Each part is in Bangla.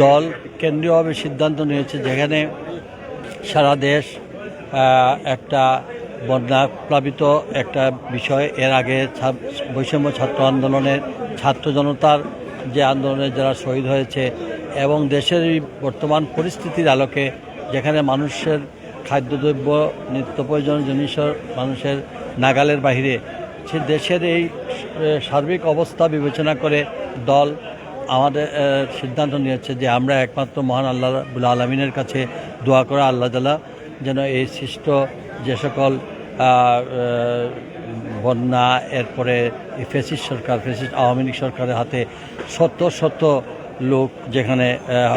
দল কেন্দ্রীয়ভাবে সিদ্ধান্ত নিয়েছে, যেখানে সারা দেশ একটা বন্যা প্লাবিত একটা বিষয়। এর আগে বৈষম্য ছাত্র আন্দোলনের ছাত্র জনতার যে আন্দোলনে যারা শহীদ হয়েছে এবং দেশের এই বর্তমান পরিস্থিতির আলোকে যেখানে মানুষের খাদ্যদ্রব্য নিত্য প্রয়োজনীয় জিনিসের মানুষের নাগালের বাইরে, সে দেশের এই সার্বিক অবস্থা বিবেচনা করে দল আমাদের সিদ্ধান্ত নিয়েছে যে আমরা একমাত্র মহান আল্লাহ রাব্বুল আলামিনের কাছে দোয়া করা, আল্লাহ তাআলা যেন এই সৃষ্ট যে সকল বন্যা, এরপরে ফ্যাসিস্ট সরকার, ফ্যাসিস্ট আওয়ামী লীগ সরকারের হাতে শত শত লোক যেখানে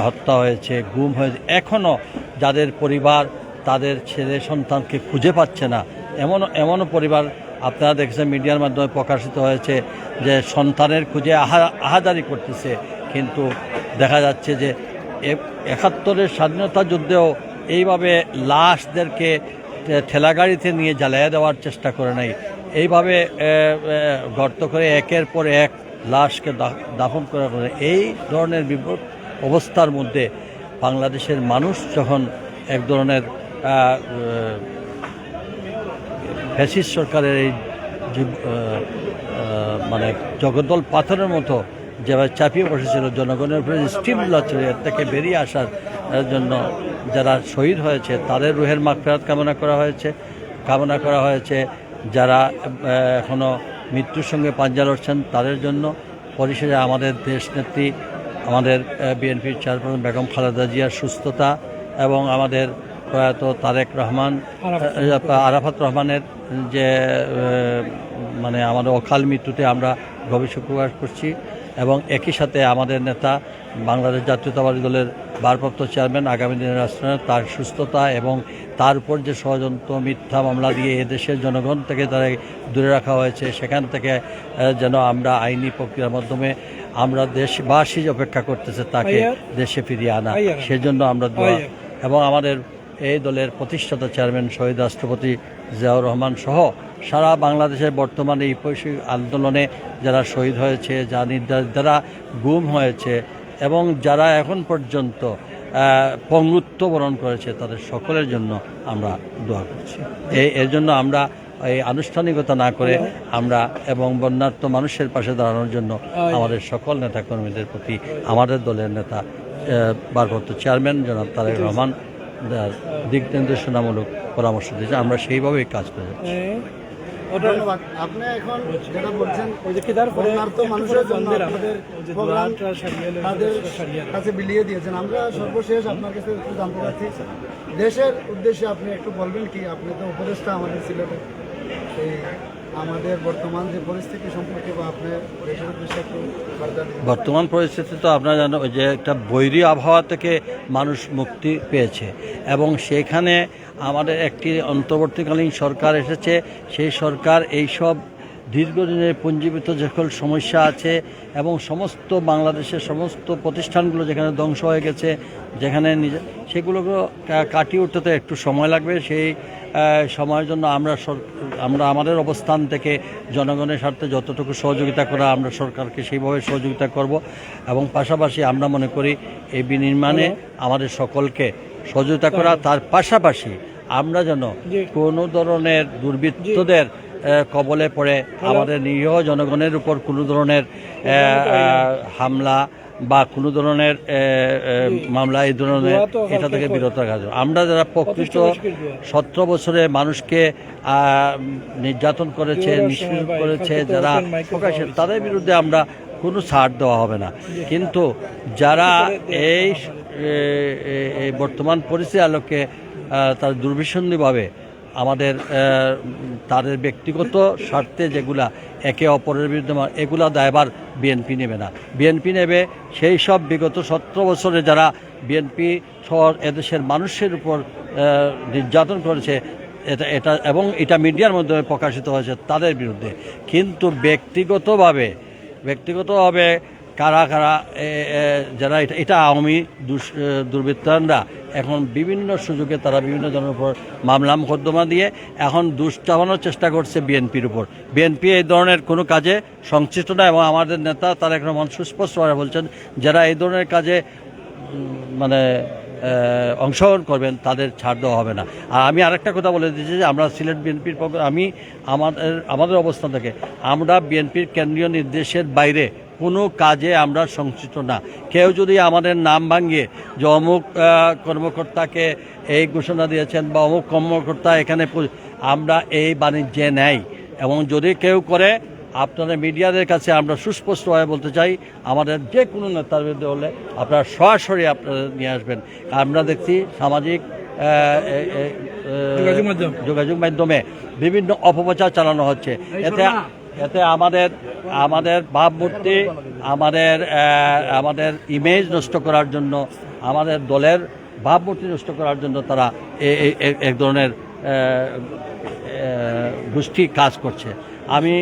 হত্যা হয়েছে, গুম হয়েছে, এখনও যাদের পরিবার তাদের ছেলে সন্তানকে খুঁজে পাচ্ছে না, এমনও পরিবার আপনারা দেখেছেন মিডিয়ার মাধ্যমে প্রকাশিত হয়েছে যে সন্তানের খুঁজে আহাজারি করতেছে। কিন্তু দেখা যাচ্ছে যে ৭১-এর স্বাধীনতা যুদ্ধেও এইভাবে লাশদেরকে ঠেলাগাড়িতে নিয়ে জ্বালিয়ে দেওয়ার চেষ্টা করে নাই, এইভাবে গর্ত করে একের পর এক লাশকে দাফন করা করে। এই ধরনের বিপদ অবস্থার মধ্যে বাংলাদেশের মানুষ যখন এক ধরনের ফ্যাসিস্ট সরকারের এই মানে জগদ্দল পাথরের মতো যেভাবে চাপিয়ে বসেছিল জনগণের উপরে, স্টিমগুলো ছিল, এর থেকে বেরিয়ে আসার জন্য যারা শহীদ হয়েছে তাদের রুহের মাগফিরাত কামনা করা হয়েছে। যারা এখনও মৃত্যুর সঙ্গে পাঞ্জা লড়ছেন তাদের জন্য। পরিশেষে আমাদের দেশনেত্রী, আমাদের বিএনপির চেয়ারপারসন বেগম খালেদা জিয়ার সুস্থতা এবং আমাদের প্রয়াত তারেক রহমান, আরাফাত রহমানের যে মানে আমাদের অকাল মৃত্যুতে আমরা গভীর শোক প্রকাশ করছি। এবং একই সাথে আমাদের নেতা, বাংলাদেশ জাতীয়তাবাদী দলের ভারপ্রাপ্ত চেয়ারম্যান, আগামী দিনের রাষ্ট্রনায়ক, তার সুস্থতা এবং তার উপর যে ষড়যন্ত্র মিথ্যা মামলা দিয়ে এদেশের জনগণ থেকে তারা দূরে রাখা হয়েছে, সেখান থেকে যেন আমরা আইনি প্রক্রিয়ার মাধ্যমে আমরা দেশবাসী অপেক্ষা করতেছে তাকে দেশে ফিরিয়ে আনা, সেজন্য আমরা দোয়া। এবং আমাদের এই দলের প্রতিষ্ঠাতা চেয়ারম্যান শহীদ রাষ্ট্রপতি জিয়াউর রহমান সহ সারা বাংলাদেশের বর্তমানে এই বৈশ্বিক আন্দোলনে যারা শহীদ হয়েছে, যারা গুম হয়েছে এবং যারা এখন পর্যন্ত পঙ্গুত্ব বরণ করেছে, তাদের সকলের জন্য আমরা দোয়া করছি। এর জন্য আমরা এই আনুষ্ঠানিকতা না করে আমরা এবং বন্যার্ত মানুষের পাশে দাঁড়ানোর জন্য আমাদের সকল নেতাকর্মীদের প্রতি আমাদের দলের নেতা ভারপ্রাপ্ত চেয়ারম্যান জনাব তারেক রহমান দিক নির্দেশনামূলক পরামর্শ দিয়েছে, আমরা সেইভাবেই কাজ করে যাচ্ছি। ধন্যবাদ। আপনি এখন যেটা বলছেন মানুষের জন্য তাদের কাছে বিলিয়ে দিয়েছেন, আমরা সর্বশেষ আপনার কাছে একটু জানতে চাচ্ছি দেশের উদ্দেশ্যে আপনি একটু বলবেন কি? আপনি তো উপদেষ্টা আমাদের সিলেটে, এই আমাদের বর্তমান যে পরিস্থিতি সম্পর্কে বা আপনার দেশের উদ্দেশ্যে একটু বর্তমান পরিস্থিতি তো আপনারা জানেন যে একটা বৈরী আবহাওয়া থেকে মানুষ মুক্তি পেয়েছে এবং সেখানে আমাদের একটি অন্তর্বর্তীকালীন সরকার এসেছে। সেই সরকার এইসব দীর্ঘদিনের পুঞ্জীভূত যে সকল সমস্যা আছে এবং সমস্ত বাংলাদেশের সমস্ত প্রতিষ্ঠানগুলো যেখানে ধ্বংস হয়ে গেছে, যেখানে সেগুলোকে কাটিয়ে উঠতে তো একটু সময় লাগবে। সেই সময়ের জন্য আমরা আমাদের অবস্থান থেকে জনগণের স্বার্থে যতটুকু সহযোগিতা করা আমরা সরকারকে সেইভাবে সহযোগিতা করব। এবং পাশাপাশি আমরা মনে করি এই বিনির্মাণে আমাদের সকলকে সহযোগিতা করা, তার পাশাপাশি আমরা যেন কোনো ধরনের দুর্বৃত্তদের কবলে পড়ে আমাদের নিরীহ জনগণের উপর কোনো ধরনের হামলা বা কোনো ধরনের মামলা এই ধরনের এটা থেকে বিরত রাখা যায়। আমরা যারা প্রকৃত 17 বছরে মানুষকে নির্যাতন করেছে, নিষ্পীড়ন করেছে, যারা প্রকাশ্যে, তাদের বিরুদ্ধে আমরা কোনো ছাড় দেওয়া হবে না। কিন্তু যারা এই বর্তমান পরিস্থিতির আলোকে তার দুর্বিসন্ধিভাবে আমাদের তাদের ব্যক্তিগত স্বার্থে যেগুলা একে অপরের বিরুদ্ধে, এগুলা দায়ভার বিএনপি নেবে না। বিএনপি নেবে সেই সব বিগত 17 বছরে যারা বিএনপি সহ এদেশের মানুষের উপর নির্যাতন করেছে, এটা এবং এটা মিডিয়ার মাধ্যমে প্রকাশিত হয়েছে তাদের বিরুদ্ধে। কিন্তু ব্যক্তিগতভাবে কারা যারা এটা আওয়ামী দুর্বৃত্তরা এখন বিভিন্ন সুযোগে তারা বিভিন্ন জনের উপর মামলা মোকদ্দমা দিয়ে এখন দুষ চাপানোর চেষ্টা করছে বিএনপির উপর। বিএনপি এই ধরনের কোনো কাজে সংশ্লিষ্ট না এবং আমাদের নেতা তারেক রহমান সুস্পষ্টভাবে বলছেন যারা এই ধরনের কাজে মানে অংশগ্রহণ করবেন তাদের ছাড় দেওয়া হবে না। আর আমি আরেকটা কথা বলে দিচ্ছি যে আমরা সিলেট বিএনপির পক্ষ আমি আমাদের অবস্থান থেকে আমরা বিএনপির কেন্দ্রীয় নির্দেশের বাইরে কোনো কাজে আমরা সংশ্লিষ্ট না। কেউ যদি আমাদের নাম ভাঙিয়ে যে অমুক কর্মকর্তাকে এই ঘোষণা দিয়েছেন বা অমুক কর্মকর্তা এখানে আমরা এই বাণিজ্যে নেই, এবং যদি কেউ করে আপনাদের মিডিয়াদের কাছে আমরা সুস্পষ্টভাবে বলতে চাই আমাদের যে কোনো নেতার বিরুদ্ধে হলে আপনারা সরাসরি আপনারা নিয়ে আসবেন। আমরা দেখছি সামাজিক যোগাযোগ মাধ্যমে বিভিন্ন অপপ্রচার চালানো হচ্ছে। এতে আমাদের ভাবমূর্তি আমাদের ইমেজ নষ্ট করার জন্য, আমাদের দলের ভাবমূর্তি নষ্ট করার জন্য তারা এক ধরনের গোষ্ঠী কাজ করছে। আমি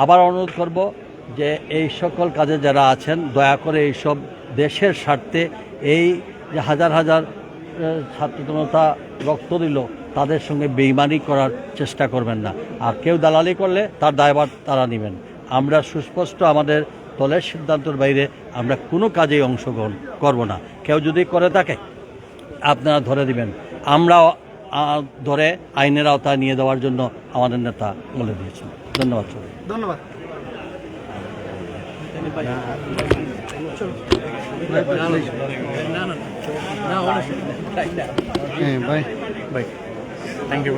আবার অনুরোধ করব যে এই সকল কাজে যারা আছেন দয়া করে এইসব দেশের স্বার্থে এই যে হাজার হাজার ছাত্র জনতা রক্ত দিল তাদের সঙ্গে বেইমানি করার চেষ্টা করবেন না। আর কেউ দালালি করলে তার দায়ভার তারা নেবেন। আমরা সুস্পষ্ট আমাদের দলের সিদ্ধান্তের বাইরে আমরা কোনো কাজেই অংশগ্রহণ করব না। কেউ যদি করে থাকে আপনারা ধরে দিবেন, আমরা ধরে আইনের আওতায় নিয়ে দেওয়ার জন্য আমাদের নেতা বলে দিয়েছেন। ধন্যবাদ। ধন্যবাদ। Bye. Thank you.